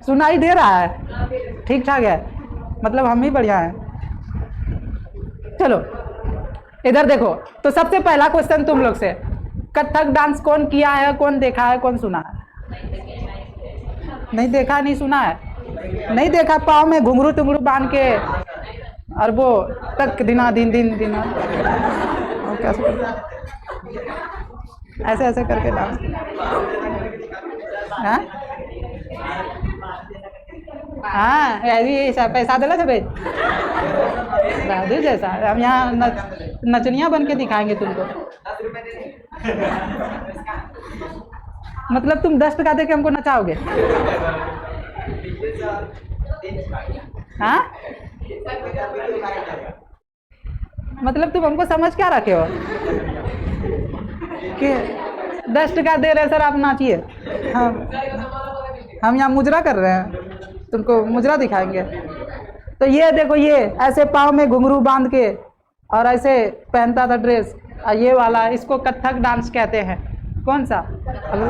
सुनाई दे रहा है? ठीक ठाक है, मतलब हम ही बढ़िया हैं। चलो इधर देखो, तो सबसे पहला क्वेश्चन तुम लोग से, कथक डांस कौन किया है, कौन देखा है, कौन सुना है? नहीं देखा, नहीं सुना है, नहीं देखा। पाँव में घुंघरू टुंगरू बांध के और वो तक दिना दिन दिन दिना कैसे ऐसे ऐसे करके डांस। हाँ हाँ, ऐसा पैसा दिला थे बहादुर जैसा। हम यहाँ नचनिया बन के दिखाएंगे तुमको। मतलब तुम 10 टका दे के हमको नचाओगे? हाँ, मतलब तुम हमको समझ क्या रखे हो कि 10 टका दे रहे सर आप नाचिए? हम यहाँ मुजरा कर रहे हैं, तुमको मुजरा दिखाएंगे। तो ये देखो, ये ऐसे पाँव में घुंघरू बांध के और ऐसे पहनता था ड्रेस, ये वाला, इसको कथक डांस कहते हैं। कौन सा?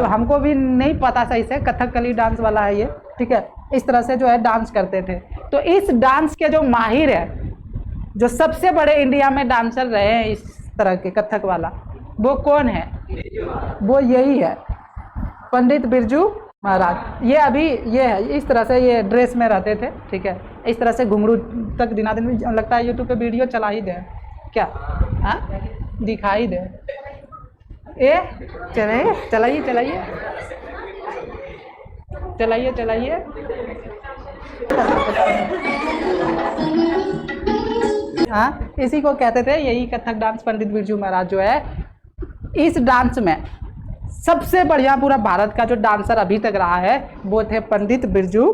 हमको भी नहीं पता सही से, कथकली डांस वाला है ये, ठीक है। इस तरह से जो है डांस करते थे। तो इस डांस के जो माहिर है, जो सबसे बड़े इंडिया में डांसर रहे हैं इस तरह के कथक वाला, वो कौन है? वो यही है, पंडित बिरजू महाराज। ये अभी ये है, इस तरह से ये ड्रेस में रहते थे, ठीक है। इस तरह से घुंघरू तक दिना दिन, लगता है यूट्यूब पे वीडियो चला ही दे क्या? हाँ, दिखाई दे। ए चलिए चलाइए चलाइए चलाइए चलाइए। हाँ, इसी को कहते थे, यही कथक डांस पंडित बिरजू महाराज जो है। इस डांस में सबसे बढ़िया पूरा भारत का जो डांसर अभी तक रहा है वो थे पंडित बिरजू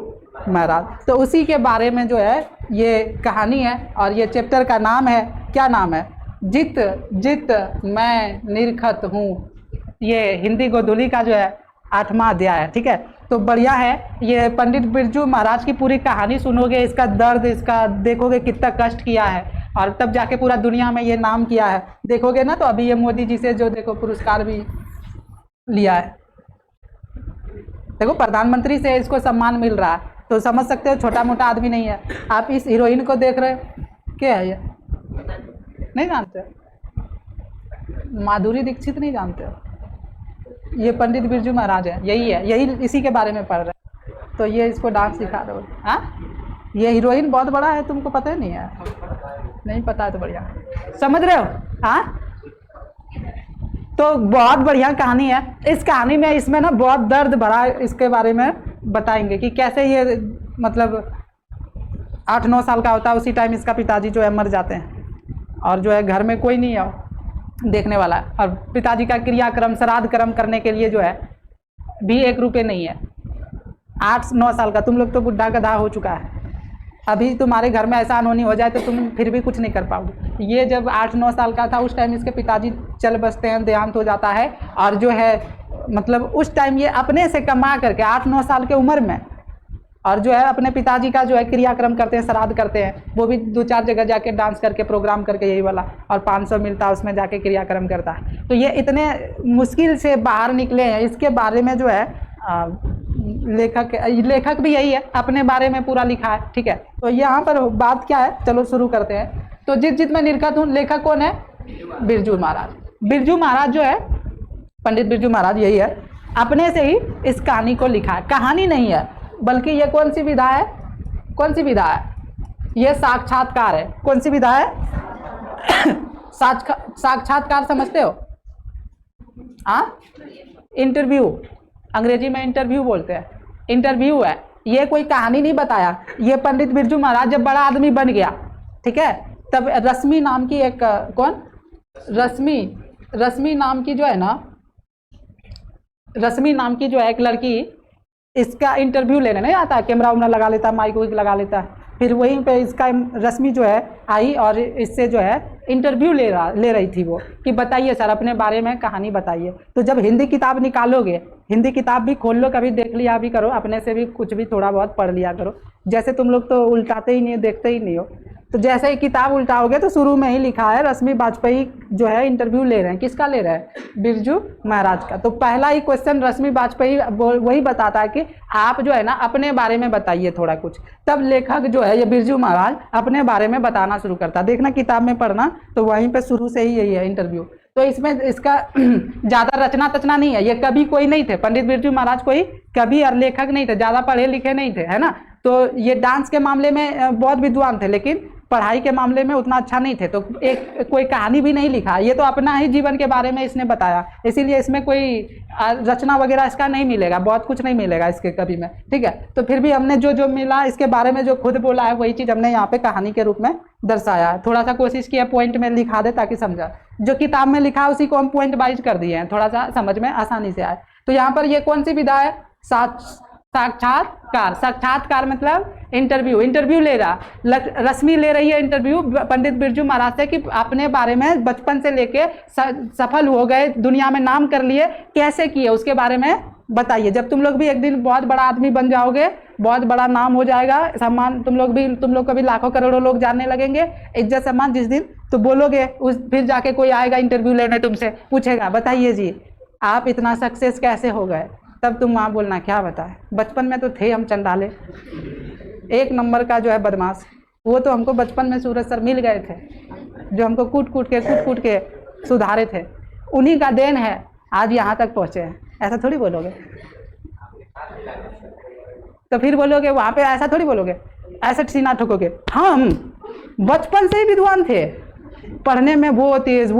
महाराज। तो उसी के बारे में जो है ये कहानी है, और ये चैप्टर का नाम है, क्या नाम है? जित जित मैं निरखत हूँ। ये हिंदी गोधूली का जो है 8वां अध्याय है, ठीक है। तो बढ़िया है, ये पंडित बिरजू महाराज की पूरी कहानी सुनोगे, इसका दर्द, इसका देखोगे कितना कष्ट किया है, और तब जाके पूरा दुनिया में ये नाम किया है। देखोगे ना, तो अभी ये मोदी जी से जो देखो पुरस्कार भी लिया है, देखो प्रधानमंत्री से इसको सम्मान मिल रहा है, तो समझ सकते हो छोटा मोटा आदमी नहीं है। आप इस हीरोइन को देख रहे हो, क्या है ये? नहीं जानते हो? माधुरी दीक्षित नहीं जानते हो? ये पंडित बिरजू महाराज है, यही है, यही इसी के बारे में पढ़ रहे हैं। तो ये इसको डांस सिखा रहे हो। हाँ, ये हीरोइन बहुत बड़ा है, तुमको पता ही नहीं है? नहीं पता है तो बढ़िया, समझ रहे हो? हाँ, तो बहुत बढ़िया कहानी है। इस कहानी में, इसमें ना बहुत दर्द भरा, इसके बारे में बताएंगे कि कैसे ये, मतलब 8-9 साल का होता है, उसी टाइम इसका पिताजी जो है मर जाते हैं, और जो है घर में कोई नहीं है देखने वाला, और पिताजी का क्रियाक्रम, श्राद्ध कर्म करने के लिए जो है भी 1 रुपये नहीं है। 8-9 साल का, तुम लोग तो बुढ़ा गधा हो चुका है, अभी तुम्हारे घर में ऐसा अनहोनी हो जाए तो तुम फिर भी कुछ नहीं कर पाओगे। ये जब 8-9 साल का था, उस टाइम इसके पिताजी चल बसते हैं, देहांत हो जाता है, और जो है मतलब उस टाइम ये अपने से कमा करके 8-9 साल के उम्र में, और जो है अपने पिताजी का जो है क्रियाक्रम करते हैं, श्राद्ध करते हैं, वो भी 2-4 जगह जाके डांस करके, प्रोग्राम करके, यही वाला, और 500 मिलता है उसमें जाके क्रियाक्रम करता है। तो ये इतने मुश्किल से बाहर निकले हैं, इसके बारे में जो है लेखक भी यही है, अपने बारे में पूरा लिखा है, ठीक है। तो यहाँ पर बात क्या है, चलो शुरू करते हैं। तो जित जित मैं निरखत हूँ, लेखक कौन है? बिरजू महाराज। बिरजू महाराज जो है, पंडित बिरजू महाराज यही है, अपने से ही इस कहानी को लिखा है। कहानी नहीं है, बल्कि ये कौन सी विधा है? कौन सी विधा है? ये साक्षात्कार है। कौन सी विधा है? साक्षात्कार समझते हो? हाँ, इंटरव्यू, अंग्रेजी में इंटरव्यू बोलते हैं, इंटरव्यू है। ये कोई कहानी नहीं बताया। ये पंडित बिरजू महाराज जब बड़ा आदमी बन गया, ठीक है, तब रश्मि नाम की एक, कौन? रश्मि नाम की जो है ना, रश्मि नाम की जो है एक लड़की, इसका इंटरव्यू लेने नहीं आता, कैमरा उमरा लगा लेता, माइक वाइक लगा लेता है। फिर वहीं पे इसका रश्मि जो है आई और इससे जो है इंटरव्यू ले रही थी वो, कि बताइए सर अपने बारे में कहानी बताइए। तो जब हिंदी किताब निकालोगे, हिंदी किताब भी खोल लो, कभी देख लिया भी करो, अपने से भी कुछ भी थोड़ा बहुत पढ़ लिया करो। जैसे तुम लोग तो उल्टाते ही नहीं, देखते ही नहीं हो, तो जैसे ही किताब उल्टाओगे तो शुरू में ही लिखा है रश्मि बाजपेयी जो है इंटरव्यू ले रहे हैं, किसका ले रहे हैं, बिरजू महाराज का। तो पहला ही क्वेश्चन रश्मि बाजपेयी वही बताता है कि आप जो है ना अपने बारे में बताइए थोड़ा कुछ, तब लेखक जो है ये बिरजू महाराज अपने बारे में बताना शुरू करता है। देखना किताब में पढ़ना, तो वहीं पे शुरू से ही यही है इंटरव्यू। तो इसमें इसका ज़्यादा रचना तचना नहीं है, ये कभी कोई नहीं थे, पंडित बिरजू महाराज कोई कभी और लेखक नहीं थे, ज़्यादा पढ़े लिखे नहीं थे, है ना। तो ये डांस के मामले में बहुत विद्वान थे, लेकिन पढ़ाई के मामले में उतना अच्छा नहीं थे। तो एक कोई कहानी भी नहीं लिखा, ये तो अपना ही जीवन के बारे में इसने बताया, इसीलिए इसमें कोई रचना वगैरह इसका नहीं मिलेगा, बहुत कुछ नहीं मिलेगा इसके कभी में, ठीक है। तो फिर भी हमने जो जो मिला इसके बारे में जो खुद बोला है वही चीज़ हमने यहाँ पे कहानी के रूप में दर्शाया है। थोड़ा सा कोशिश किया पॉइंट में लिखा दे ताकि समझा, जो किताब में लिखा उसी को हम पॉइंट वाइज कर दिए हैं, थोड़ा सा समझ में आसानी से आए। तो यहाँ पर ये कौन सी विधा है, साक्षात्कार। साक्षात्कार मतलब इंटरव्यू, इंटरव्यू ले रहा, रश्मि ले रही है इंटरव्यू पंडित बिरजू महाराज से कि अपने बारे में बचपन से लेके सफल हो गए, दुनिया में नाम कर लिए, कैसे किए उसके बारे में बताइए। जब तुम लोग भी एक दिन बहुत बड़ा आदमी बन जाओगे, बहुत बड़ा नाम हो जाएगा, सम्मान तुम लोग को भी लाखों करोड़ों लोग जानने लगेंगे, इज्जत सम्मान जिस दिन, तो बोलोगे उस फिर जाके कोई आएगा इंटरव्यू लेने तुमसे, पूछेगा बताइए जी आप इतना सक्सेस कैसे हो गए, तब तुम वहाँ बोलना क्या बताए, बचपन में तो थे हम चंडाले, एक नंबर का जो है बदमाश, वो तो हमको बचपन में सूरज सर मिल गए थे, जो हमको कूट कूट के सुधारे थे, उन्हीं का देन है आज यहाँ तक पहुँचे हैं। ऐसा थोड़ी बोलोगे, तो फिर बोलोगे वहाँ पे, ऐसा थोड़ी बोलोगे, ऐसा सीना ठोकोगे, हम बचपन से ही विद्वान थे, पढ़ने में वो तेज,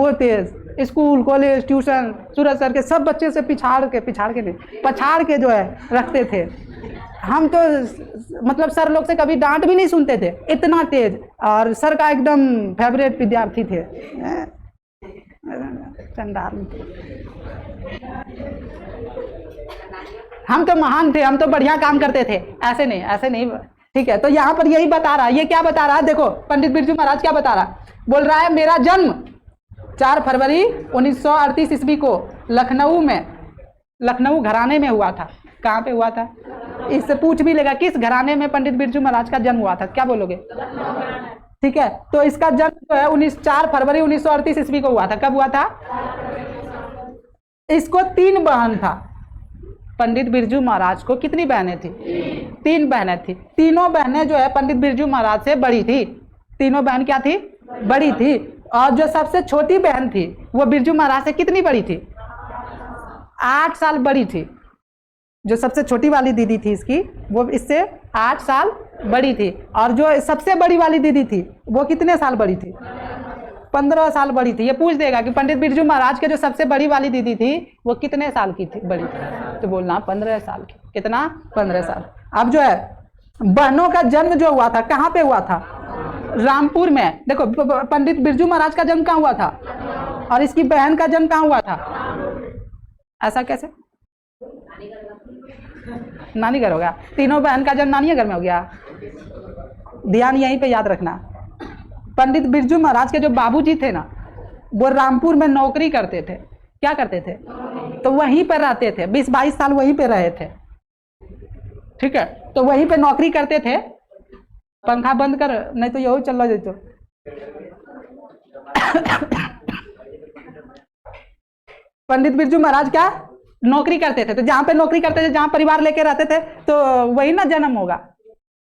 स्कूल कॉलेज ट्यूशन सूरज सर के सब बच्चे से पछाड़ के जो है रखते थे। हम तो मतलब सर लोग से कभी डांट भी नहीं सुनते थे, इतना तेज, और सर का एकदम फेवरेट विद्यार्थी थे। चंडाल, हम तो महान थे, हम तो बढ़िया काम करते थे, ऐसे नहीं, ठीक है। तो यहाँ पर यही बता रहा है, ये क्या बता रहा है, देखो पंडित बिरजू महाराज क्या बता रहा है, बोल रहा है मेरा जन्म 4 फरवरी 1938 ईस्वी को लखनऊ घराने में हुआ था। कहाँ पे हुआ था, इससे पूछ भी लेगा किस घराने में पंडित बिरजू महाराज का जन्म हुआ था, क्या बोलोगे, ठीक है। तो इसका जन्म जो है 4 फरवरी 1938 ईस्वी को हुआ था। कब हुआ था, इसको 3 बहन था, पंडित बिरजू महाराज को कितनी बहनें थी, 3 बहनें थी, तीनों बहनें जो है पंडित बिरजू महाराज से बड़ी थी, तीनों बहन क्या थी, बड़ी थी, और जो सबसे छोटी बहन थी वो बिरजू महाराज से कितनी बड़ी थी, 8 साल बड़ी थी। जो सबसे छोटी वाली दीदी थी इसकी, वो इससे 8 साल बड़ी थी, और जो सबसे बड़ी वाली दीदी थी वो कितने साल बड़ी थी, 15 साल बड़ी थी। ये पूछ देगा कि पंडित बिरजू महाराज के जो सबसे बड़ी वाली दीदी थी वो कितने साल की थी, बड़ी थी, तो बोलना 15 साल की। कितना, 15 साल। अब जो है बहनों का जन्म जो हुआ था कहाँ पे हुआ था, रामपुर में। देखो पंडित बिरजू महाराज का जन्म कहाँ हुआ था, और इसकी बहन का जन्म कहाँ हुआ था, ऐसा कैसे, नानी घर हो गया, तीनों बहन का जन्म नानी घर में हो गया। ध्यान यहीं पे याद रखना, पंडित बिरजू महाराज के जो बाबूजी थे ना, वो रामपुर में नौकरी करते थे, क्या करते थे, तो वहीं पर रहते थे, 20-22 साल वहीं पे रहे थे, ठीक है। तो वहीं पे नौकरी करते थे, पंखा बंद कर नहीं तो यही चल रहा तो पंडित बिरजू महाराज क्या नौकरी करते थे, तो जहां पे नौकरी करते थे, जहां परिवार लेके रहते थे, तो वही ना जन्म होगा।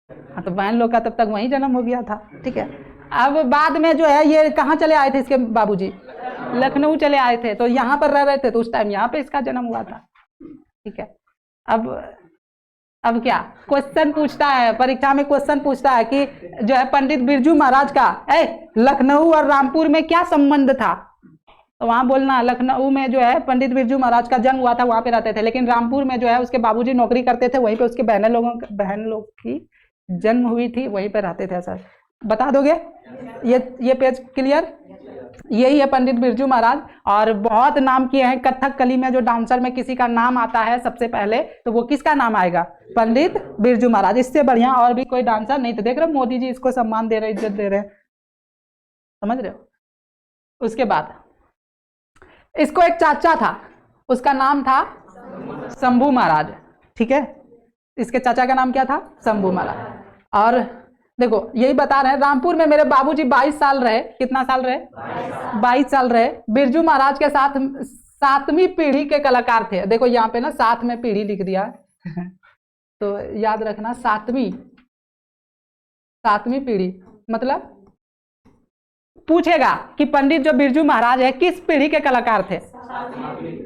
हाँ, तो बहन लोग का तब तक वही जन्म हो गया था, ठीक है। अब बाद में जो है ये कहाँ चले आए थे, इसके बाबूजी लखनऊ चले आए थे, तो यहाँ पर रह रहे थे, तो उस टाइम यहाँ पे इसका जन्म हुआ था, ठीक है। अब क्या क्वेश्चन पूछता है, परीक्षा में क्वेश्चन पूछता है कि जो है पंडित बिरजू महाराज का लखनऊ और रामपुर में क्या संबंध था, तो वहां बोलना लखनऊ में जो है पंडित बिरजू महाराज का जन्म हुआ था, वहां पे रहते थे, लेकिन रामपुर में जो है उसके बाबूजी नौकरी करते थे, वहीं पे उसके बहन लोग की जन्म हुई थी, वहीं पे रहते थे। सर बता दोगे, ये पेज क्लियर, यही है पंडित बिरजू महाराज। और बहुत नाम किए हैं, कथक कली में जो डांसर में किसी का नाम आता है सबसे पहले, तो वो किसका नाम आएगा, पंडित बिरजू महाराज। इससे बढ़िया और भी कोई डांसर नहीं थे। देख रहे हो मोदी जी इसको सम्मान दे रहे, इज्जत दे रहे, समझ रहे हो। उसके बाद इसको एक चाचा था, उसका नाम था शंभू महाराज, ठीक है। इसके चाचा का नाम क्या था, शंभू महाराज। और देखो यही बता रहे हैं, रामपुर में मेरे बाबूजी 22 साल रहे। कितना साल रहे? 22 साल रहे। बिरजू महाराज के साथ 7वीं पीढ़ी के कलाकार थे। देखो यहाँ पे ना 7वें पीढ़ी लिख दिया तो याद रखना 7वीं पीढ़ी मतलब पूछेगा कि पंडित जो बिरजू महाराज है किस पीढ़ी के कलाकार थे,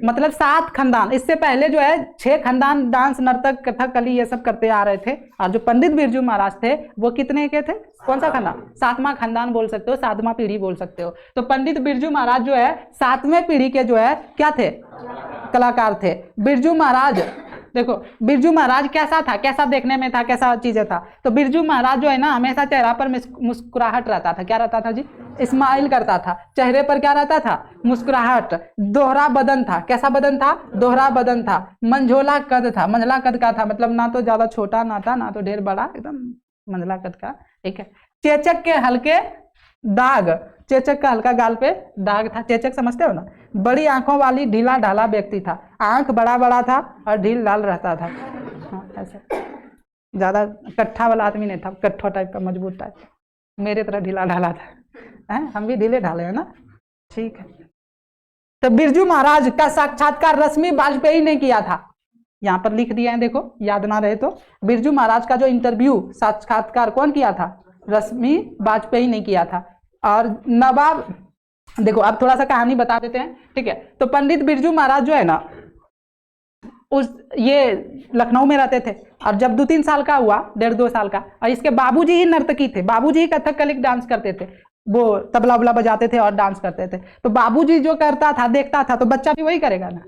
मतलब 7 खानदान। इससे पहले जो है 6 खानदान डांस, नर्तक, कथकली ये सब करते आ रहे थे। और जो पंडित बिरजू महाराज थे वो कितने के थे? कौन सा खानदान? 7वां खानदान बोल सकते हो, 7वां पीढ़ी बोल सकते हो। तो पंडित बिरजू महाराज जो है 7वें पीढ़ी के जो है क्या थे? कलाकार थे। बिरजू महाराज, देखो बिरजू महाराज कैसा था, कैसा देखने में था, कैसा चीजें था? तो बिरजू महाराज जो है ना हमेशा चेहरा पर मुस्कुराहट रहता था। क्या रहता था जी? स्माइल करता था। चेहरे पर क्या रहता था? मुस्कुराहट। दोहरा बदन था। कैसा बदन था? दोहरा बदन था। मंझोला कद था। मंझला कद का था, मतलब ना तो ज्यादा छोटा ना था ना तो ढेर बड़ा, एकदम मंझला कद का। ठीक है। चेचक के हल्के दाग, चेचक का हल्का गाल पे दाग था। चेचक समझते हो ना? बड़ी आंखों वाली ढीला ढाला व्यक्ति था। आंख बड़ा बड़ा था और ढील ढाल रहता था। हाँ, ऐसा ज्यादा कट्ठा वाला आदमी नहीं था, कट्ठा टाइप का, मजबूत टाइप का, मेरे तरह ढीला ढाला था। हम भी ढीले ढाले हैं ना। ठीक है। तो बिरजू महाराज का साक्षात्कार रश्मि वाजपेयी ने किया था। यहाँ पर लिख दिया है, देखो याद ना रहे तो। बिरजू महाराज का जो इंटरव्यू, साक्षात्कार कौन किया था? रश्मि वाजपेयी ने किया था। और नवाब, देखो अब थोड़ा सा कहानी बता देते हैं। ठीक है। तो पंडित बिरजू महाराज जो है ना ये लखनऊ में रहते थे। और जब 2-3 साल का हुआ, 1.5-2 साल का, और इसके बाबूजी ही नर्तकी थे। बाबूजी ही कथकली डांस करते थे, वो तबला उबला बजाते थे और डांस करते थे। तो बाबूजी जो करता था, देखता था, तो बच्चा भी वही करेगा ना।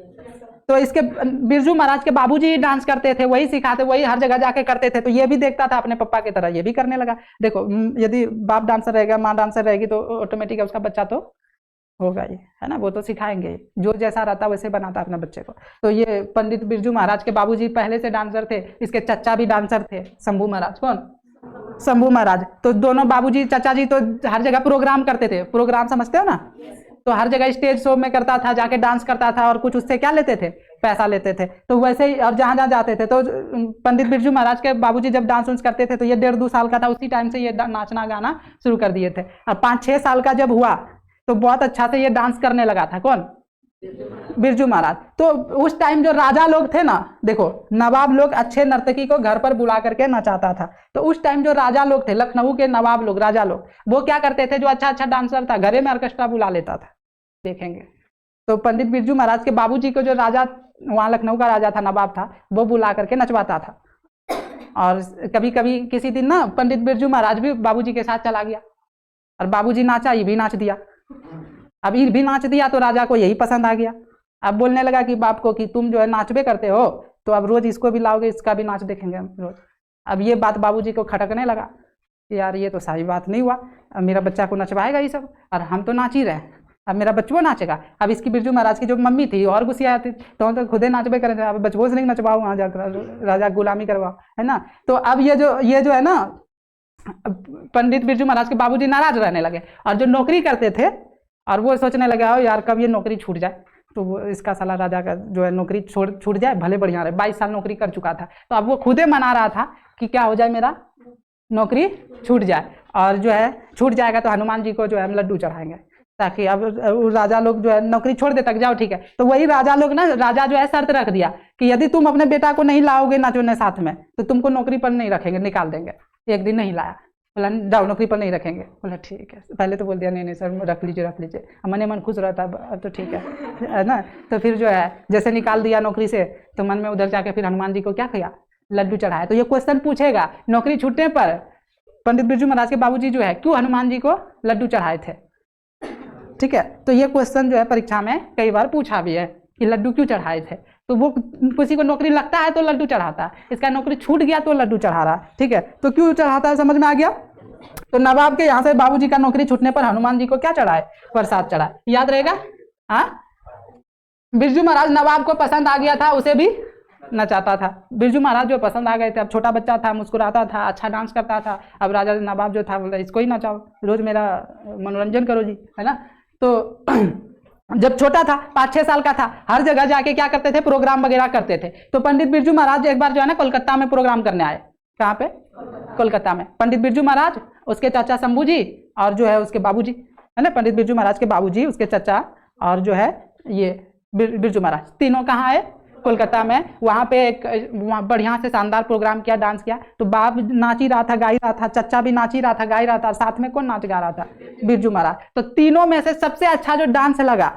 तो इसके बिरजू महाराज के बाबूजी ही डांस करते थे, वही सिखाते, वही हर जगह जाके करते थे। तो ये भी देखता था अपने पापा की तरह, ये भी करने लगा। देखो यदि बाप डांसर रहेगा, माँ डांसर रहेगी, तो ऑटोमेटिक उसका बच्चा तो होगा ही, है ना। वो तो सिखाएंगे, जो जैसा रहता वैसे बनाता अपने बच्चे को। तो ये पंडित बिरजू महाराज के बाबूजी पहले से डांसर थे। इसके चचा भी डांसर थे, शंभू महाराज। कौन? शंभू महाराज। तो दोनों बाबूजी चाचा जी तो हर जगह प्रोग्राम करते थे। प्रोग्राम समझते हो ना? तो हर जगह स्टेज शो में करता था, जाके डांस करता था, और कुछ उससे क्या लेते थे? पैसा लेते थे। तो वैसे ही और जहाँ जहाँ जाते थे, तो पंडित बिरजू महाराज के बाबूजी जब डांस वांस करते थे, तो ये 1.5-2 साल का था, उसी टाइम से ये नाचना गाना शुरू कर दिए थे। और 5-6 साल का जब हुआ तो बहुत अच्छा से ये डांस करने लगा था। कौन? बिरजू महाराज। तो उस टाइम जो राजा लोग थे ना, देखो नवाब लोग अच्छे नर्तकी को घर पर बुला करके नचाता था। तो उस टाइम जो राजा लोग थे, लखनऊ के नवाब लोग, राजा लोग, वो क्या करते थे? जो अच्छा अच्छा डांसर था, घरे में ऑर्केस्ट्रा बुला लेता था। देखेंगे तो पंडित बिरजू महाराज के बाबूजी को जो राजा, वहाँ लखनऊ का राजा था, नवाब था, वो बुला करके नचवाता था। और कभी कभी किसी दिन ना पंडित बिरजू महाराज भी बाबूजी के साथ चला गया, और बाबूजी नाचा, ये भी नाच दिया। अब ये भी नाच दिया तो राजा को यही पसंद आ गया। अब बोलने लगा कि बाप को कि तुम जो है नाचबे करते हो, तो अब रोज इसको भी लाओगे, इसका भी नाच देखेंगे हम रोज। अब ये बात बाबूजी को खटकने लगा, यार ये तो सही बात नहीं हुआ। अब मेरा बच्चा को नचवाएगा ये सब, और हम तो नाच ही रहे, अब मेरा बच्चों नाचेगा। अब इसकी बिरजू महाराज की जो मम्मी थी और गुस्सिया थी, तो खुदे नाचबे करेंगे, अब बच्चों से नहीं नचवाओ, वहाँ जाकर राजा गुलामी करवाओ, है ना। तो अब ये जो है ना, पंडित बिरजू महाराज के बाबूजी नाराज रहने लगे। और जो नौकरी करते थे, और वो सोचने लगे यार कब ये नौकरी छूट जाए, तो वो इसका साला राजा का जो है नौकरी छूट जाए, भले बढ़िया रहे। 22 साल नौकरी कर चुका था, तो अब वो खुदे मना रहा था कि क्या हो जाए, मेरा नौकरी छूट जाए। और जो है छूट जाएगा तो हनुमान जी को जो है हम लड्डू चढ़ाएंगे, ताकि अब राजा लोग जो है नौकरी छोड़ दे, तक जाओ ठीक है। तो वही राजा लोग ना, राजा जो है शर्त रख दिया कि यदि तुम अपने बेटा को नहीं लाओगे नाचने साथ में, तो तुमको नौकरी पर नहीं रखेंगे, निकाल देंगे। एक दिन नहीं लाया, बोला जाओ नौकरी पर नहीं रखेंगे। बोला ठीक है। पहले तो बोल दिया नहीं सर रख लीजिए। मन मन खुश रहता, अब तो ठीक है ना। तो फिर जो है जैसे निकाल दिया नौकरी से, तो मन में उधर जाके फिर हनुमान जी को क्या किया, लड्डू चढ़ाया। तो ये क्वेश्चन पूछेगा नौकरी छूटने पर, पंडित बिरजू महाराज के बाबूजी जो है क्यों हनुमान जी को लड्डू चढ़ाए थे। ठीक है। तो ये क्वेश्चन जो है परीक्षा में कई बार पूछा भी है कि लड्डू क्यों चढ़ाए थे। तो वो किसी को नौकरी लगता है तो लड्डू चढ़ाता है, इसका नौकरी छूट गया तो लड्डू चढ़ा रहा है। ठीक है। तो क्यों चढ़ाता है समझ में आ गया। तो नवाब के यहाँ से बाबूजी का नौकरी छूटने पर हनुमान जी को क्या चढ़ाए, प्रसाद चढ़ाए, याद रहेगा। हाँ, बिरजू महाराज नवाब को पसंद आ गया था, उसे भी नचाता था। बिरजू महाराज जो पसंद आ गए थे, अब छोटा बच्चा था, मुस्कुराता था, अच्छा डांस करता था। अब राजा नवाब जो था बोला इसको ही नचाओ, रोज मेरा मनोरंजन करो जी, है ना। तो जब छोटा था, 5-6 साल का था, हर जगह जाके क्या करते थे, प्रोग्राम वगैरह करते थे। तो पंडित बिरजू महाराज एक बार जो है ना कोलकाता में प्रोग्राम करने आए। कहाँ पे? कोलकाता में। पंडित बिरजू महाराज, उसके चाचा शंभू जी, और जो है उसके बाबूजी, है ना, पंडित बिरजू महाराज के बाबूजी, उसके चाचा, और जो है ये बिरजू महाराज, तीनों कहाँ है? कोलकाता में। वहाँ पे एक बढ़िया से शानदार प्रोग्राम किया, डांस किया। तो बाप नाच ही रहा था, गा ही रहा था, चचा भी नाच ही रहा था, गा ही रहा था, साथ में कौन नाच गा रहा था? बिरजू महाराज। तो तीनों में से सबसे अच्छा जो डांस लगा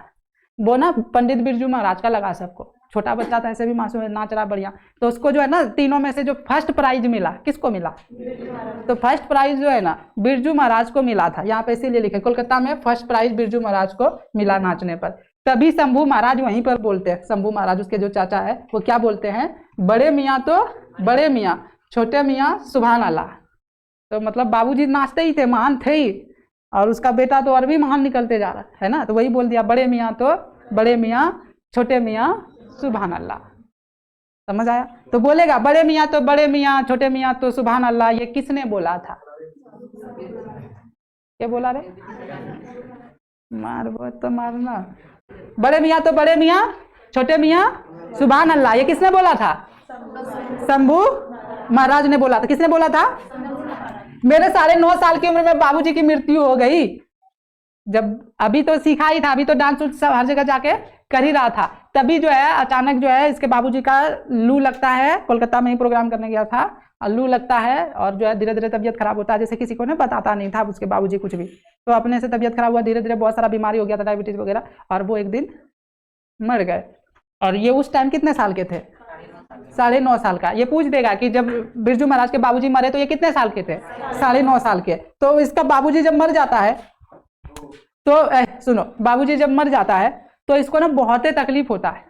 वो ना पंडित बिरजू महाराज का लगा सबको। छोटा बच्चा था, ऐसे भी मासूम नाच रहा बढ़िया, तो उसको जो है ना तीनों में से जो फर्स्ट प्राइज मिला, किसको मिला? तो फर्स्ट प्राइज जो है ना बिरजू महाराज को मिला था। यहाँ पे इसीलिए लिखे कोलकाता में फर्स्ट प्राइज बिरजू महाराज को मिला नाचने पर। तभी शंभू महाराज वहीं पर बोलते हैं, शंभू महाराज उसके जो चाचा है वो क्या बोलते हैं? बड़े मियाँ तो बड़े मियाँ, छोटे मियाँ सुभान अल्लाह। तो मतलब बाबूजी नाचते ही थे, महान थे ही, और उसका बेटा तो और भी महान निकलते जा रहा है ना। तो वही बोल दिया, बड़े मियाँ तो बड़े मियाँ, छोटे मियाँ सुभान अल्लाह। समझ आया? तो बोलेगा बड़े मियाँ तो बड़े मियाँ, छोटे मियाँ तो सुभान अल्लाह। ये किसने बोला था? क्या बोला रे? मार वो तो मारना। बड़े मियाँ तो बड़े मियाँ, छोटे मियाँ सुभान अल्लाह। ये किसने बोला था? शंभू महाराज ने बोला था। किसने बोला था? मेरे 9.5 साल की उम्र में बाबूजी की मृत्यु हो गई। जब अभी तो सीखा ही था, अभी तो डांस सब हर जगह जाके कर ही रहा था, तभी जो है अचानक जो है इसके बाबूजी का लू लगता है। कोलकाता में ही प्रोग्राम करने गया था, और लू लगता है, और जो है धीरे धीरे तबीयत खराब होता है। जैसे किसी को ना बताता नहीं था उसके बाबूजी कुछ भी, तो अपने से तबीयत खराब हुआ, धीरे धीरे बहुत सारा बीमारी हो गया था, डायबिटीज वगैरह, और वो एक दिन मर गए। और ये उस टाइम कितने साल के थे? 9.5 साल का। ये पूछ देगा कि जब बिरजू महाराज के बाबूजी मरे तो ये कितने साल के थे? 9.5 साल के। तो इसका बाबूजी जब मर जाता है तो सुनो, बाबूजी जब मर जाता है तो इसको ना बहुत ही तकलीफ होता है,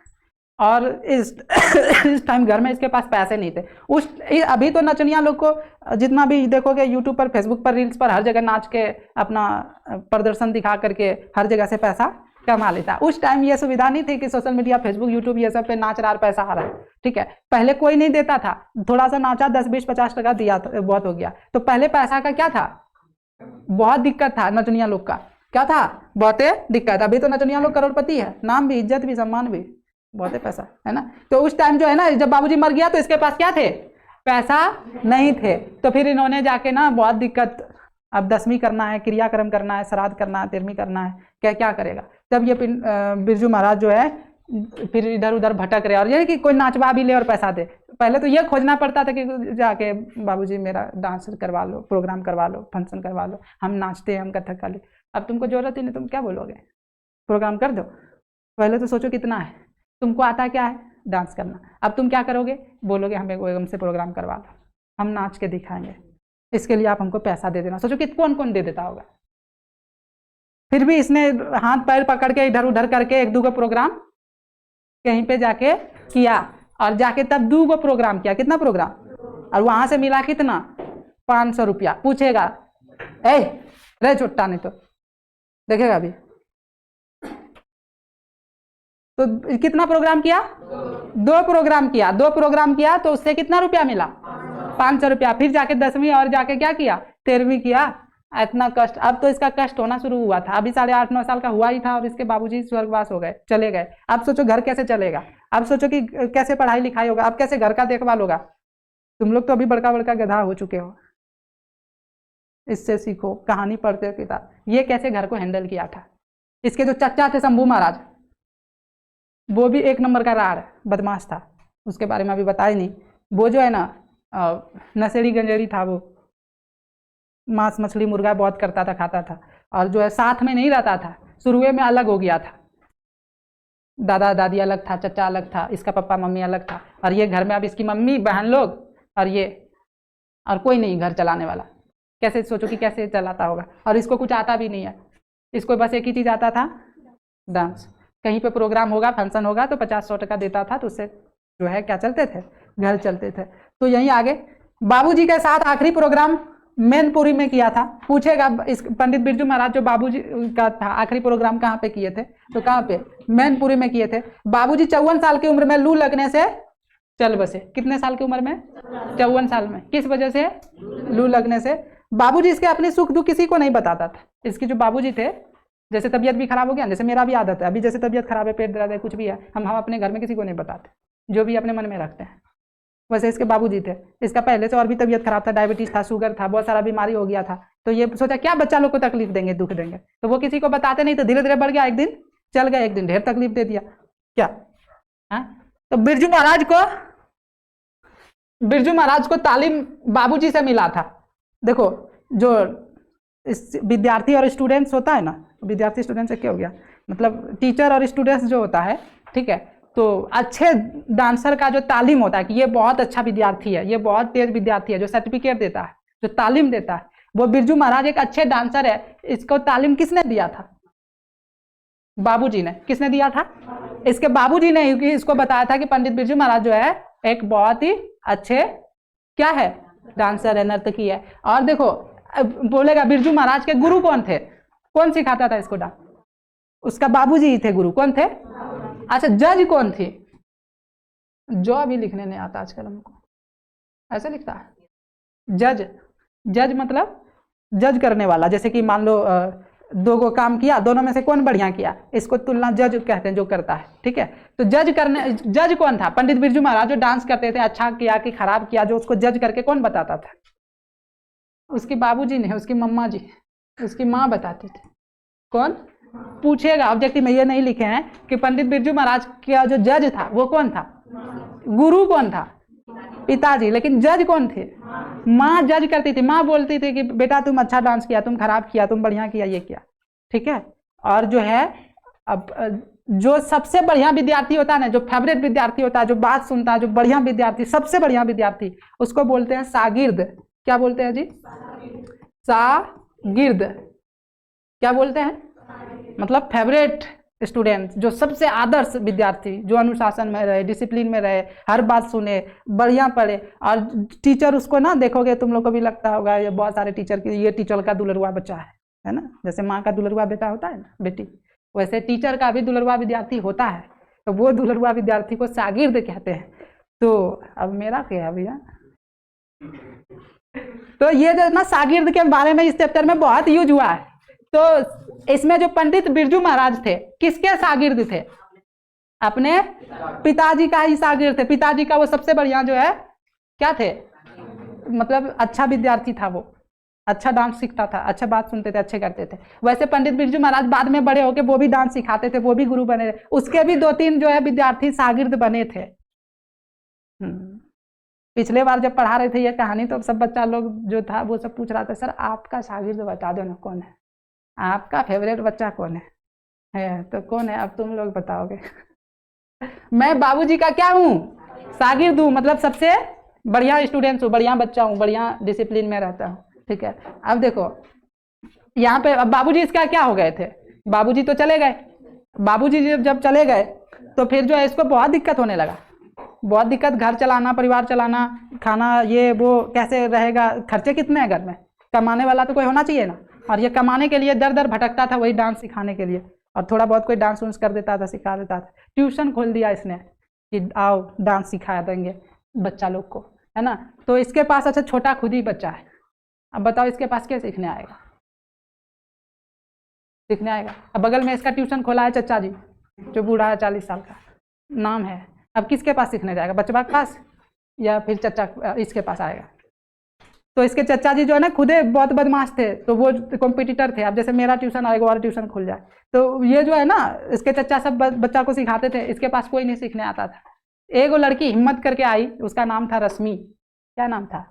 और इस टाइम घर में इसके पास पैसे नहीं थे। अभी तो नचनिया लोग को जितना भी देखोगे यूट्यूब पर, फेसबुक पर, रील्स पर, हर जगह नाच के अपना प्रदर्शन दिखा करके हर जगह से पैसा कमा लेता। उस टाइम ये सुविधा नहीं थी कि सोशल मीडिया, फेसबुक, यूट्यूब ये सब पे नाच रहा पैसा आ रहा है। ठीक है, पहले कोई नहीं देता था, थोड़ा सा नाचा 10, 20, 50 टका दिया तो बहुत हो गया। तो पहले पैसा का क्या था? बहुत दिक्कत था नचनिया लोग का। क्या था? बहुत दिक्कत। अभी तो नचनिया लोग करोड़पति है, नाम भी, इज्जत भी, सम्मान भी, बहुत पैसा है ना। तो उस टाइम जो है ना, जब बाबूजी मर गया तो इसके पास क्या थे? पैसा नहीं थे। तो फिर इन्होंने जाके ना बहुत दिक्कत, अब 10वीं करना है, क्रियाक्रम करना है, श्राद्ध करना है, 13वीं करना है, क्या क्या करेगा। तब ये बिरजू महाराज जो है फिर इधर उधर भटक रहे, और ये कि कोई नाचवा भी ले और पैसा दे। पहले तो ये खोजना पड़ता था कि जाके बाबूजी मेरा डांस करवा लो, प्रोग्राम करवा लो, फंक्शन करवा लो, हम नाचते हैं, हम कथकली। अब तुमको जरूरत ही नहीं, तुम क्या बोलोगे? प्रोग्राम कर दो। पहले तो सोचो कितना है, तुमको आता क्या है? डांस करना। अब तुम क्या करोगे? बोलोगे हमें हमसे प्रोग्राम करवा लो, हम नाच के दिखाएंगे, इसके लिए आप हमको पैसा दे देना। सोचो कि कौन कौन दे देता होगा। फिर भी इसने हाथ पैर पकड़ के इधर उधर करके 1-2 प्रोग्राम कहीं पे जाके किया, और जाके तब 2 प्रोग्राम किया। कितना प्रोग्राम? और वहां से मिला कितना? 500 रुपया। पूछेगा रे चुट्टा, नहीं तो देखेगा अभी। तो कितना प्रोग्राम किया? 2 प्रोग्राम किया। 2 प्रोग्राम किया तो उससे कितना रुपया मिला? 500 रुपया। फिर जाके 10वीं और जाके क्या किया? 13वीं किया। इतना कष्ट, अब तो इसका कष्ट होना शुरू हुआ था। अभी 8.5-9 साल का हुआ ही था, और इसके बाबूजी स्वर्गवास हो गए, चले गए। अब सोचो घर कैसे चलेगा, अब सोचो कि कैसे पढ़ाई लिखाई होगा, अब कैसे घर का देखभाल होगा। तुम लोग तो अभी बड़का बड़का गधा हो चुके हो। इससे सीखो, कहानी पढ़ते हो किताब, ये कैसे घर को हैंडल किया था। इसके जो चचा थे शंभू महाराज, वो भी 1 नंबर का राड़ बदमाश था, उसके बारे में अभी बताया नहीं। वो जो है ना नशेड़ी गंजेड़ी था, वो मांस मछली मुर्गा बहुत करता था, खाता था, और जो है साथ में नहीं रहता था। शुरू में अलग हो गया था, दादा दादी अलग था, चचा अलग था, इसका पापा मम्मी अलग था, और ये घर में अब इसकी मम्मी बहन लोग और ये, और कोई नहीं घर चलाने वाला। कैसे सोचो कि कैसे चलाता होगा। और इसको कुछ आता भी नहीं है, इसको बस एक ही चीज़ आता था, डांस। कहीं पे प्रोग्राम होगा, फंक्शन होगा तो 50-100 टका देता था, तो उससे जो है क्या चलते थे, घर चलते थे। तो यहीं आगे बाबूजी के साथ आखिरी प्रोग्राम मैनपुरी में किया था। पूछेगा इस पंडित बिरजू महाराज जो बाबूजी का था, आखिरी प्रोग्राम कहाँ पे किए थे? तो कहाँ पे? मैनपुरी में किए थे। बाबूजी 54 साल की उम्र में लू लगने से चल बसे। कितने साल की उम्र में? 54 साल में। किस वजह से? लू लगने से। बाबूजी इसके अपने सुख दुख किसी को नहीं बताता था। इसके जो बाबूजी थे, जैसे तबीयत भी खराब हो गया, जैसे मेरा भी आदत है, अभी जैसे तबीयत खराब है, पेट दर्द है, कुछ भी है, हम अपने घर में किसी को नहीं बताते, जो भी अपने मन में रखते हैं। वैसे इसके बाबूजी थे। इसका पहले से और भी तबीयत खराब था, डायबिटीज था, शुगर था, बहुत सारा बीमारी हो गया था। तो ये सोचा क्या बच्चा लोग को तकलीफ देंगे, दुख देंगे, तो वो किसी को बताते नहीं, तो धीरे धीरे बढ़ गया। एक दिन चल गया, एक दिन ढेर तकलीफ दे दिया क्या। तो बिरजू महाराज को तालीम बाबूजी से मिला था। देखो जो विद्यार्थी और स्टूडेंट्स होता है ना, विद्यार्थी स्टूडेंट से क्या हो गया, मतलब टीचर और स्टूडेंट्स जो होता है, ठीक है, तो अच्छे डांसर का जो तालीम होता है कि ये बहुत अच्छा विद्यार्थी है, ये बहुत तेज विद्यार्थी है, जो सर्टिफिकेट देता है, जो तालीम देता है, वो बिरजू महाराज एक अच्छे डांसर है। इसको तालीम किसने दिया था? बाबूजी ने। किसने दिया था? इसके बाबूजी ने, क्योंकि इसको बताया था कि पंडित बिरजू महाराज जो है एक बहुत ही अच्छे क्या है, डांसर है, नर्तकी है। और देखो बोलेगा बिरजू महाराज के गुरु कौन थे, कौन सिखाता था इसको डांस? उसका बाबूजी ही थे गुरु। कौन थे? अच्छा, जज कौन थी? जो अभी लिखने नहीं आता आजकल हमको, ऐसे लिखता है जज। जज मतलब जज करने वाला। जैसे कि मान लो दो गो काम किया, दोनों में से कौन बढ़िया किया, इसको तुलना जज कहते हैं, जो करता है, ठीक है। तो जज कौन था? पंडित बिरजू महाराज जो डांस करते थे, अच्छा किया कि खराब किया, जो उसको जज करके कौन बताता था? उसकी बाबूजी नहीं, उसकी मम्मा जी, उसकी माँ बताती थी। कौन पूछेगा? ऑब्जेक्टिव में ये नहीं लिखे हैं कि पंडित बिरजू महाराज का जो जज था वो कौन था, गुरु कौन था, पिताजी। लेकिन जज कौन थे? माँ जज करती थी। माँ बोलती थी कि बेटा तुम अच्छा डांस किया, तुम खराब किया, तुम बढ़िया किया, ये किया, ठीक है। और जो है अब जो सबसे बढ़िया विद्यार्थी होता है ना, जो फेवरेट विद्यार्थी होता है, जो बात सुनता है, जो बढ़िया विद्यार्थी, सबसे बढ़िया विद्यार्थी, उसको बोलते हैं शागिर्द। क्या बोलते हैं जी? शागिर्द। क्या बोलते हैं? मतलब फेवरेट स्टूडेंट, जो सबसे आदर्श विद्यार्थी, जो अनुशासन में रहे, डिसिप्लिन में रहे, हर बात सुने, बढ़िया पढ़े। और टीचर उसको ना, देखोगे तुम लोग को भी लगता होगा, ये बहुत सारे टीचर की, ये टीचर का दुलरुआ बच्चा है ना। जैसे माँ का दुलरुआ बेटा होता है ना, बेटी, वैसे टीचर का भी दुलरुआ विद्यार्थी होता है। तो वो दुलरुआ विद्यार्थी को शागिर्द कहते हैं। तो अब मेरा क्या है भैया, तो ये जो ना शागिर्द के बारे में इस चैप्टर में बहुत यूज हुआ है। तो इसमें जो पंडित बिरजू महाराज थे, किसके शागिर्द थे? अपने पिताजी का ही शागिर्द थे। पिताजी का वो सबसे बढ़िया जो है क्या थे, मतलब अच्छा विद्यार्थी था, वो अच्छा डांस सीखता था, अच्छा बात सुनते थे, अच्छे करते थे। वैसे पंडित बिरजू महाराज बाद में बड़े होके वो भी डांस सिखाते थे, वो भी गुरु बने। उसके भी 2-3 जो है विद्यार्थी शागिर्द बने थे। पिछले बार जब पढ़ा रहे थे ये कहानी, तो सब बच्चा लोग जो था वो सब पूछ रहा था, सर आपका शागिर्द बता दो ना, कौन है आपका फेवरेट बच्चा, कौन है? तो कौन है? अब तुम लोग बताओगे। मैं बाबूजी का क्या हूँ? शागिर्द हूँ, मतलब सबसे बढ़िया स्टूडेंट हूँ, बढ़िया बच्चा हूँ, बढ़िया डिसिप्लिन में रहता हूँ, ठीक है। अब देखो यहाँ पे, अब बाबूजी इसका क्या हो गए थे? बाबूजी तो चले गए। बाबूजी जब चले गए तो फिर जो है इसको बहुत दिक्कत होने लगा, बहुत दिक्कत। घर चलाना, परिवार चलाना, खाना, ये वो कैसे रहेगा, खर्चे कितने हैं घर में, कमाने वाला तो कोई होना चाहिए ना। और ये कमाने के लिए दर दर भटकता था, वही डांस सिखाने के लिए। और थोड़ा बहुत कोई डांस वांस कर देता था, सिखा देता था। ट्यूशन खोल दिया इसने कि आओ डांस सिखा देंगे बच्चा लोग को, है ना। तो इसके पास अच्छा छोटा खुद ही बच्चा है, अब बताओ इसके पास क्या सीखने आएगा? सीखने आएगा। अब बगल में इसका ट्यूशन खोला है चचा जी, जो बूढ़ा है, 40 साल का नाम है। अब किसके पास सीखने जाएगा? बच्चा के पास, या फिर चचा इसके पास आएगा? तो इसके चचा जी जो है ना खुदे बहुत बदमाश थे, तो वो कॉम्पिटिटर थे। अब जैसे मेरा ट्यूशन आएगा और ट्यूशन खुल जाए, तो ये जो है ना इसके चचा सब बच्चा को सिखाते थे, इसके पास कोई नहीं सीखने आता था। एक वो लड़की हिम्मत करके आई, उसका नाम था रश्मि। क्या नाम था?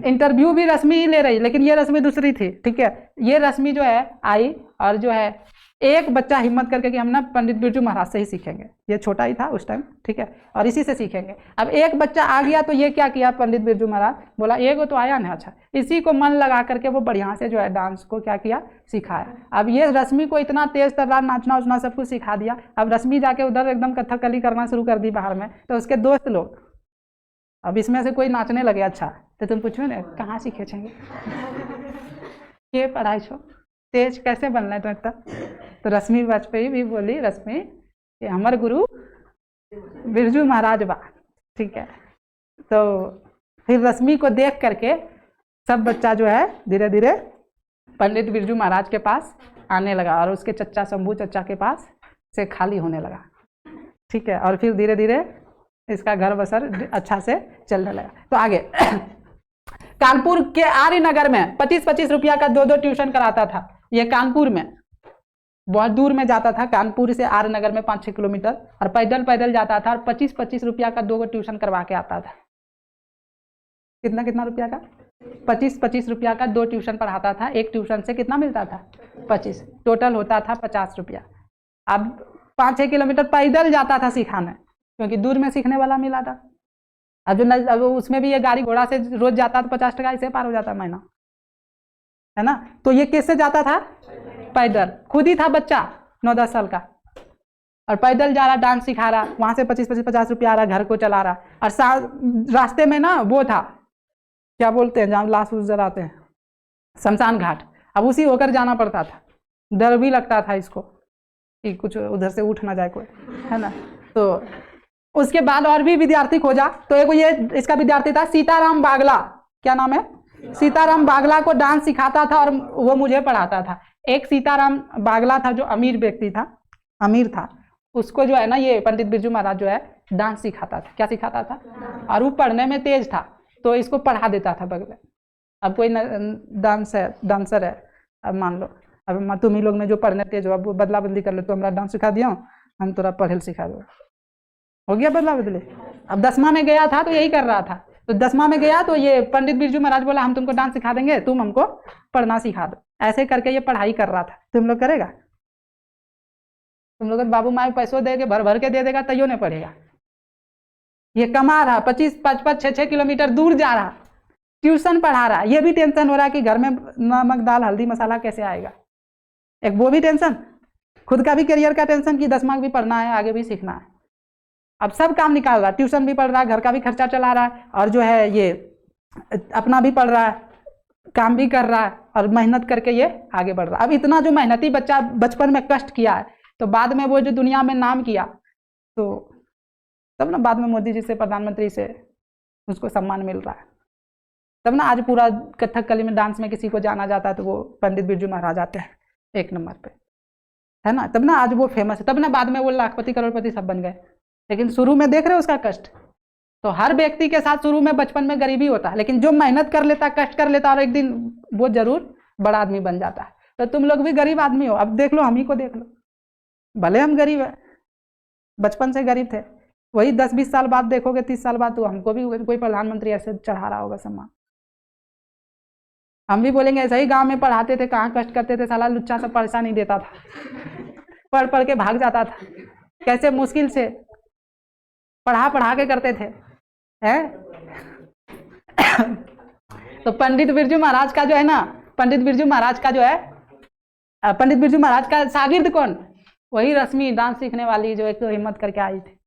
इंटरव्यू भी रश्मि ही ले रही, लेकिन ये रश्मि दूसरी थी, ठीक है। ये रश्मि जो है आई, और जो है एक बच्चा हिम्मत करके कि हम ना पंडित बिरजू महाराज से ही सीखेंगे। ये छोटा ही था उस टाइम, ठीक है, और इसी से सीखेंगे। अब एक बच्चा आ गया, तो ये क्या किया पंडित बिरजू महाराज, बोला एगो तो आया ना, अच्छा इसी को मन लगा करके वो बढ़िया से जो है डांस को क्या किया, सिखाया। अब ये रश्मि को इतना तेज तर्रार नाचना उचना सब कुछ सिखा दिया। अब रश्मि जाके उधर एकदम कथकली करना शुरू कर दी बाहर में। तो उसके दोस्त लोग, अब इसमें से कोई नाचने लगे, अच्छा तो तुम पूछो ना कहाँ सीखे छेंगे, ये पढ़ाई छो, तेज कैसे बनना है तो इतना। तो रश्मि वाजपेयी भी बोली, रश्मि ये हमारे गुरु बिरजू महाराज बा, ठीक है। तो फिर रश्मि को देख करके सब बच्चा जो है धीरे धीरे पंडित बिरजू महाराज के पास आने लगा, और उसके चचा शंभू चचा के पास से खाली होने लगा, ठीक है। और फिर धीरे धीरे इसका घर बसर अच्छा से चलने लगा। तो आगे कानपुर के आर्य नगर में 25-25 रुपया का 2-2 ट्यूशन कराता था। ये कानपुर में, बहुत दूर में जाता था, कानपुर से आर्य नगर में 5-6 किलोमीटर, और पैदल पैदल जाता था और 25-25 रुपया का 2 ट्यूशन करवा के आता था। कितना कितना रुपया का? 25-25 रुपया का 2 ट्यूशन पढ़ाता था। एक ट्यूशन से कितना मिलता था? 25, टोटल होता था 50 रुपया। अब 5-6 किलोमीटर पैदल जाता था सिखाने, क्योंकि दूर में सीखने वाला मिला था। अब उसमें भी ये गाड़ी घोड़ा से रोज जाता तो 50 टका इसे पार हो जाता महीना, है ना। तो ये किससे जाता था? पैदल। खुद ही था बच्चा 9-10 साल का, और पैदल जा रहा, डांस सिखा रहा, वहां से 25-50 रुपया आ रहा, घर को चला रहा। और रास्ते में ना वो था, क्या बोलते हैं जहाँ लाश उस जलाते हैं, शमशान घाट। अब उसी होकर जाना पड़ता था। डर भी लगता था इसको कि कुछ उधर से उठ ना जाए कोई, है ना। तो उसके बाद और भी विद्यार्थी खोजा, तो एक ये इसका विद्यार्थी था सीताराम बागला। क्या नाम है? सीताराम बागला को डांस सिखाता था और वो मुझे पढ़ाता था। एक सीताराम बागला था जो अमीर व्यक्ति था, अमीर था, उसको जो है ना ये पंडित बिरजू महाराज जो है डांस सिखाता था। क्या सिखाता था? और वो पढ़ने में तेज था, तो इसको पढ़ा देता था बगल में। अब कोई डांसर है, अब मान लो अब तुम ही लोग में जो पढ़ने तेज हो, अब बदला बदली कर लो, तो हमारा डांस सिखा दिया, हम तोरा पढ़े सिखा दो, हो गया बदला बदले। अब 10वां में गया था तो यही कर रहा था। तो 10वां में गया तो ये पंडित बिरजू महाराज बोला हम तुमको डांस सिखा देंगे, तुम हमको पढ़ना सिखा दो। ऐसे करके ये पढ़ाई कर रहा था। तुम लोग करेगा? तुम लोग बाबू माई पैसों दे के भर भर के दे देगा तैयो नहीं पढ़ेगा। ये कमा रहा, 25-5-6 किलोमीटर दूर जा रहा, ट्यूशन पढ़ा रहा। ये भी टेंशन हो रहा है कि घर में नमक दाल हल्दी मसाला कैसे आएगा। एक वो भी टेंशन, खुद का भी करियर का टेंशन कि 10वां भी पढ़ना है, आगे भी सीखना है। अब सब काम निकाल रहा, ट्यूशन भी पढ़ रहा है, घर का भी खर्चा चला रहा है, और जो है ये अपना भी पढ़ रहा है, काम भी कर रहा है, और मेहनत करके ये आगे बढ़ रहा है। अब इतना जो मेहनती बच्चा बचपन में कष्ट किया है, तो बाद में वो जो दुनिया में नाम किया, तो तब ना बाद में मोदी जी से, प्रधानमंत्री से उसको सम्मान मिल रहा है। तब ना आज पूरा कथकली में डांस में किसी को जाना जाता है तो वो पंडित बिरजू महाराज आते हैं 1 नंबर पे, है ना। तब ना आज वो फेमस है, तब ना बाद में वो लाखपति करोड़पति सब बन गए। लेकिन शुरू में देख रहे हो उसका कष्ट। तो हर व्यक्ति के साथ शुरू में बचपन में गरीबी होता है, लेकिन जो मेहनत कर लेता, कष्ट कर लेता, और एक दिन वो जरूर बड़ा आदमी बन जाता है। तो तुम लोग भी गरीब आदमी हो। अब देख लो, हम ही को देख लो, भले हम गरीब है, बचपन से गरीब थे, वही 10-20 साल बाद देखोगे, 30 साल बाद तो हमको भी कोई प्रधानमंत्री ऐसे चढ़ा रहा होगा सम्मान। हम भी बोलेंगे ऐसा ही गांव में पढ़ाते थे, कहाँ कष्ट करते थे, साला लुच्चा सब पैसा नहीं देता था, पढ़ पढ़ के भाग जाता था, कैसे मुश्किल से पढ़ा के करते थे, हैं। तो पंडित बिरजू महाराज का जो है ना, पंडित बिरजू महाराज का जो है, पंडित बिरजू महाराज का शागिर्द कौन? वही रश्मि, डांस सीखने वाली, जो एक हिम्मत करके आई थी।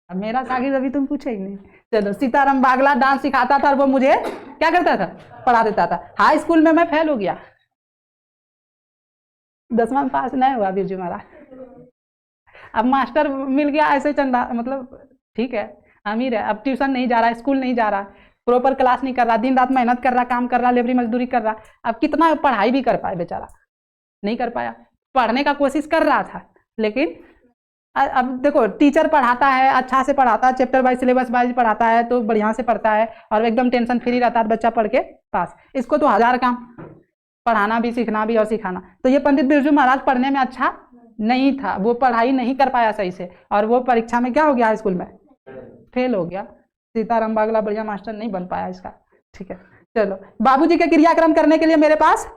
अब मेरा शागिर्द अभी तुम पूछे ही नहीं। चलो, सीताराम बागला डांस सिखाता था और वो मुझे क्या करता था? पढ़ा देता था। हाई स्कूल में मैं फेल हो गया, 10वां में पास नहीं हुआ बिरजू महाराज। अब मास्टर मिल गया ऐसे चंदा, मतलब ठीक है, अमीर है, अब ट्यूशन नहीं जा रहा, स्कूल नहीं जा रहा, प्रॉपर क्लास नहीं कर रहा, दिन रात मेहनत कर रहा, काम कर रहा, लेबरी मजदूरी कर रहा। अब कितना पढ़ाई भी कर पाए बेचारा? नहीं कर पाया। पढ़ने का कोशिश कर रहा था, लेकिन अब देखो, टीचर पढ़ाता है, अच्छा से पढ़ाता है, चैप्टर वाइज सिलेबस वाइज पढ़ाता है, तो बढ़िया से पढ़ता है और एकदम टेंशन फ्री रहता है, बच्चा पढ़ के पास। इसको तो 1000 काम, पढ़ाना भी, सीखना भी और सिखाना। तो ये पंडित बिरजू महाराज पढ़ने में अच्छा नहीं था, वो पढ़ाई नहीं कर पाया सही से, और वो परीक्षा में क्या हो गया? हाई स्कूल में फेल हो गया। सीताराम बागला बढ़िया मास्टर नहीं बन पाया इसका, ठीक है। चलो, बाबूजी के क्रियाक्रम करने के लिए मेरे पास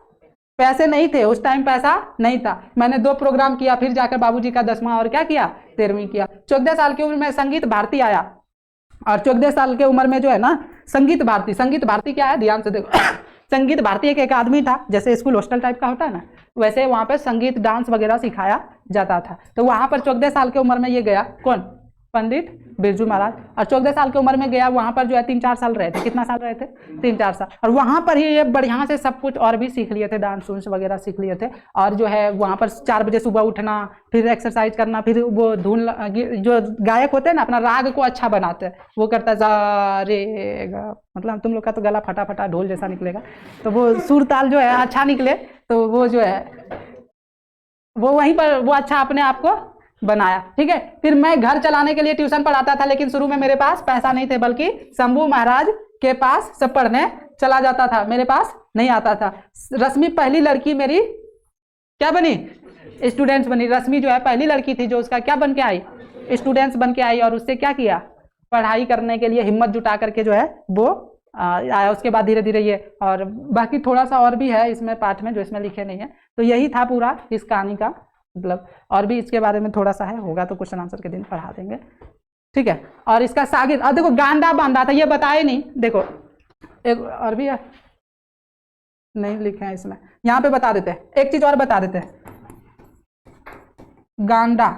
पैसे नहीं थे, उस टाइम पैसा नहीं था। मैंने 2 प्रोग्राम किया, फिर जाकर बाबूजी का 10वां और क्या किया? 13वीं किया। 14 साल की उम्र में संगीत भारती आया, और 14 साल की उम्र में जो है ना संगीत भारती क्या है? ध्यान से देखो। संगीत भारती एक आदमी था, जैसे स्कूल हॉस्टल टाइप का होता है ना, वैसे वहाँ पे संगीत डांस वगैरह सिखाया जाता था। तो वहाँ पर 14 साल की उम्र में ये गया, कौन? पंडित बिरजू महाराज। और 14 साल की उम्र में गया, वहाँ पर जो है 3-4 साल रहे थे। कितना साल रहे थे? 3-4 साल। और वहाँ पर ही ये बढ़िया से सब कुछ और भी सीख लिए थे, डांस उन्स वगैरह सीख लिए थे। और जो है वहाँ पर 4 बजे सुबह उठना, फिर एक्सरसाइज करना, फिर वो धुन, जो गायक होते हैं ना, अपना राग को अच्छा बनाते हैं, वो करता है जा रे गा, मतलब तुम लोग का तो गला फटा फटा ढोल जैसा निकलेगा, तो वो सुर ताल जो है अच्छा निकले, तो वो जो है वो वहीं पर वो अच्छा अपने आप को बनाया, ठीक है। फिर मैं घर चलाने के लिए ट्यूशन पढ़ाता था, लेकिन शुरू में मेरे पास पैसा नहीं थे, बल्कि शंभू महाराज के पास सब पढ़ने चला जाता था, मेरे पास नहीं आता था। रश्मि पहली लड़की मेरी क्या बनी, स्टूडेंट्स बनी। रश्मि जो है पहली लड़की थी जो उसका क्या बन के आई, स्टूडेंट्स बन के आई, और उससे क्या किया, पढ़ाई करने के लिए हिम्मत जुटा करके जो है वो आया। उसके बाद धीरे धीरे ये, और बाकी थोड़ा सा और भी है इसमें पाठ में जो इसमें लिखे नहीं है। तो यही था पूरा इस कहानी का मतलब, और भी इसके बारे में थोड़ा सा है, होगा तो क्वेश्चन आंसर के दिन पढ़ा देंगे, ठीक है। और इसका सागिर, और देखो गांडा बांधा था, ये बताए नहीं, देखो एक और भी है, नहीं लिखे हैं इसमें, यहाँ पे बता देते हैं। एक चीज और बता देते हैं, गांडा,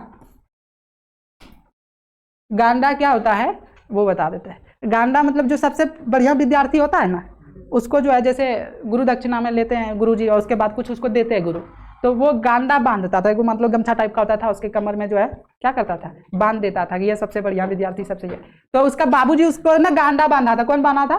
गांडा क्या होता है वो बता देते हैं। गांडा मतलब जो सबसे बढ़िया विद्यार्थी होता है ना, उसको जो है जैसे गुरु दक्षिणा में लेते हैं गुरु जी, और उसके बाद कुछ उसको देते हैं गुरु, तो वो गांडा बांधता था, वो मतलब गमछा टाइप का होता था, उसके कमर में जो है क्या करता था, बांध देता था कि ये सबसे बढ़िया विद्यार्थी सबसे ये। तो उसका बाबूजी उसको ना गांडा बांधा था, कौन बांधा था,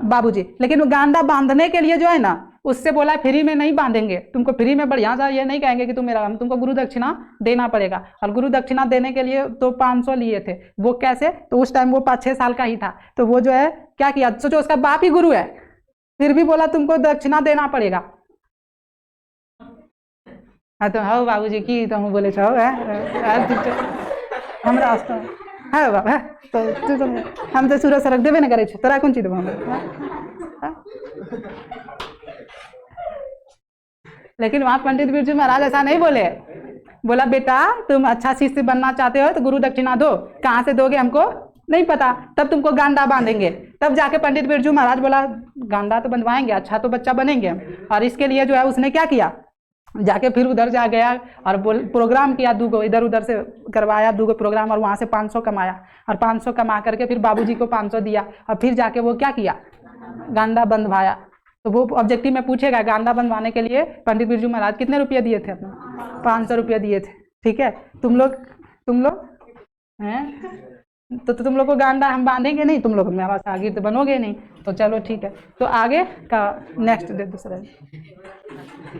बाबूजी। लेकिन वो गांडा बांधने के लिए जो है ना, उससे बोला फ्री में नहीं बांधेंगे तुमको, फ्री में बढ़िया सा ये नहीं कहेंगे कि तुम मेरा, हम तुमको गुरु दक्षिणा देना पड़ेगा। और गुरु दक्षिणा देने के लिए तो 500 लिए थे। वो कैसे, तो उस टाइम वो 5-6 साल का ही था, तो वो जो है क्या किया, सोचो उसका बाप ही गुरु है, फिर भी बोला तुमको दक्षिणा देना पड़ेगा। हाँ तो हाँ बाबूजी की तो हम बोले छो हमरा हाँ बाबा, तो हम तो सूरज सड़क देवे न करे, तोरा कौन चीज देव हम। लेकिन वहां पंडित बिरजू महाराज ऐसा नहीं बोले, बोला बेटा तुम अच्छा शिष्य बनना चाहते हो तो गुरु दक्षिणा दो, कहाँ से दोगे हमको नहीं पता, तब तुमको गांडा बांधेंगे। तब जाके पंडित बिरजू महाराज बोला गांडा तो बंधवाएंगे, अच्छा तो बच्चा बनेंगे हम। और इसके लिए जो है उसने क्या किया, जाके फिर उधर जा गया और प्रोग्राम किया, 2 इधर उधर से करवाया 2 प्रोग्राम, और वहाँ से 500 कमाया, और 500 कमा करके फिर बाबूजी को 500 दिया, और फिर जाके वो क्या किया, गांडा बंधवाया। तो वो ऑब्जेक्टिव में पूछेगा गांडा बंधवाने के लिए पंडित बिरजू महाराज कितने रुपये दिए थे अपने, 500 रुपये दिए थे, ठीक है। तुम लोग हैं तो तुम लोग को गांडा हम बांधेंगे नहीं, तुम लोग मेरा शागिर्द बनोगे नहीं। तो चलो ठीक है, तो आगे का नेक्स्ट दे दूसरा।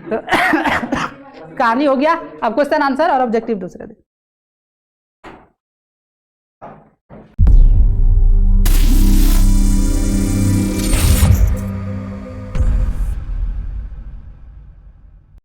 तो कहानी हो गया, अब क्वेश्चन आंसर और ऑब्जेक्टिव दूसरे दिन।